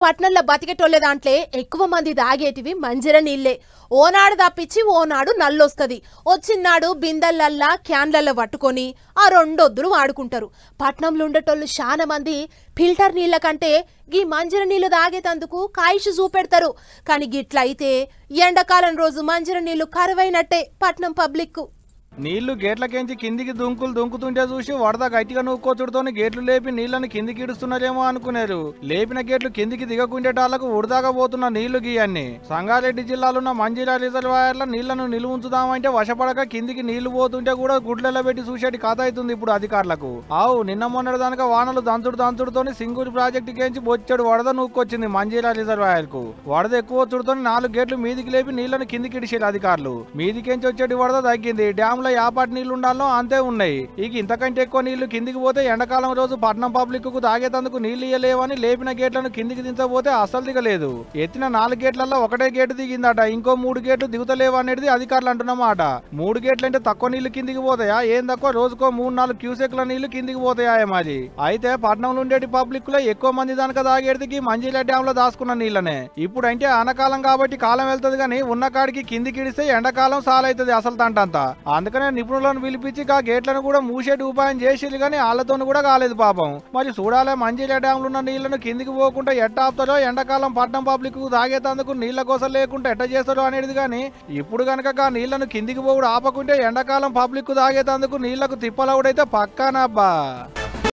పట్నంలో బతికేటోళ్ళే దాంట్లో ఎక్కువ మంది దాగేటివి మంజీర నీళ్ళే. ఓనాడు తప్పించి ఓనాడు నల్లొస్తుంది. వచ్చినాడు బిందెలల్లా క్యాన్లల్లో పట్టుకొని ఆ రెండొద్దులు వాడుకుంటారు. పట్నంలో ఉండేటోళ్ళు చాలా మంది ఫిల్టర్ నీళ్ళ కంటే గీ మంజీర నీళ్లు తాగేటందుకు కాయిషు చూపెడతారు. కానీ గిట్లయితే ఎండాకాలం రోజు మంజీర నీళ్లు కరువైనట్టే పట్నం పబ్లిక్. నీళ్లు గేట్లకేంచి కిందికి దుంకుతుంటే చూసి వరద గట్టిగా నూక్కోచుడుతోని గేట్లు లేపి నీళ్లను కిందికి ఇడుస్తున్నారేమో అనుకునేరు. లేపిన గేట్లు కిందికి దిగకుండేటాళ్లకు ఉడదాగా పోతున్న నీళ్లు గీయన్ని. సంగారెడ్డి జిల్లాలో మంజీరా రిజర్వాయర్ల నీళ్లను నిలువుంచుదామంటే వశపడక కిందికి నీళ్లు పోతుంటే కూడా గుడ్లలో పెట్టి చూసేటి కథ అవుతుంది ఇప్పుడు అధికారులకు. నిన్న మొన్నటి దానిక వానలు దంచుడుతోని సింగూరు ప్రాజెక్టుకేంచి బొచ్చెడు వరద నూక్కొచ్చింది మంజీరా రిజర్వాయర్ కు. వరద ఎక్కువ వచ్చుడుతోని 4 గేట్లు మీదికి లేపి నీళ్లను కిందికి ఇడిచేరు అధికారులు. మీదికేంచి వచ్చేటి వరద తగ్గింది. డ్యామ్ యాపాటి నీళ్లు ఉండాలో అంతే ఉన్నాయి. ఇక ఇంతకంటే ఎక్కువ నీళ్లు కిందికి పోతే ఎండాకాలం రోజు పట్నం పబ్లిక్ కు తాగేతందుకు నీళ్లు ఇయ్యలేవని లేపిన గేట్లను కిందికి దించబోతే అస్సలు దిగలేదు. ఎత్తిన 4 గేట్లలో ఒకటే గేటు దిగిందట, ఇంకో 3 గేట్లు దిగుతలేవు అనేది అధికారులు అంటున్నమాట. 3 గేట్లు అంటే తక్కువ నీళ్లు కిందికి పోతాయా? ఏం తక్కువ రోజుకో 3-4 క్యూసెక్ల నీళ్లు కిందికి పోతాయా మాది. అయితే పట్నంలో ఉండేటి పబ్లిక్ లో ఎక్కువ మంది దానిక తాగేటికి మంజీరా డ్యామ్ లో దాచుకున్న నీళ్లనే. ఇప్పుడు అంటే ఆనకాలం కాబట్టి కాలం వెళ్తుంది గానీ ఉన్న కాడికి కిందికి ఇడిస్తే ఎండాకాలం సాలైతుంది అసలు తంటంతా. అందుకనే నిపుణులను పిలిపించి ఆ గేట్లను కూడా మూసేటి ఉపాయం చేసిరు కానీ వాళ్ళతో కూడా కాలేదు పాపం. మరి చూడాలే మంజీరా డ్యామ్ లో ఉన్న నీళ్లను కిందికి పోకుండా ఎట్ట ఆపుతారో, ఎండాకాలం పట్నం పబ్లిక్ తాగేతందుకు నీళ్ల కోసం లేకుండా ఎట్ట చేస్తారో అనేది. కానీ ఇప్పుడు కనుక నీళ్లను కిందికి పోకుండా ఆపకుంటే ఎండాకాలం పబ్లిక్ తాగేతందుకు నీళ్లకు తిప్పలవుడైతే పక్కానబ్బా.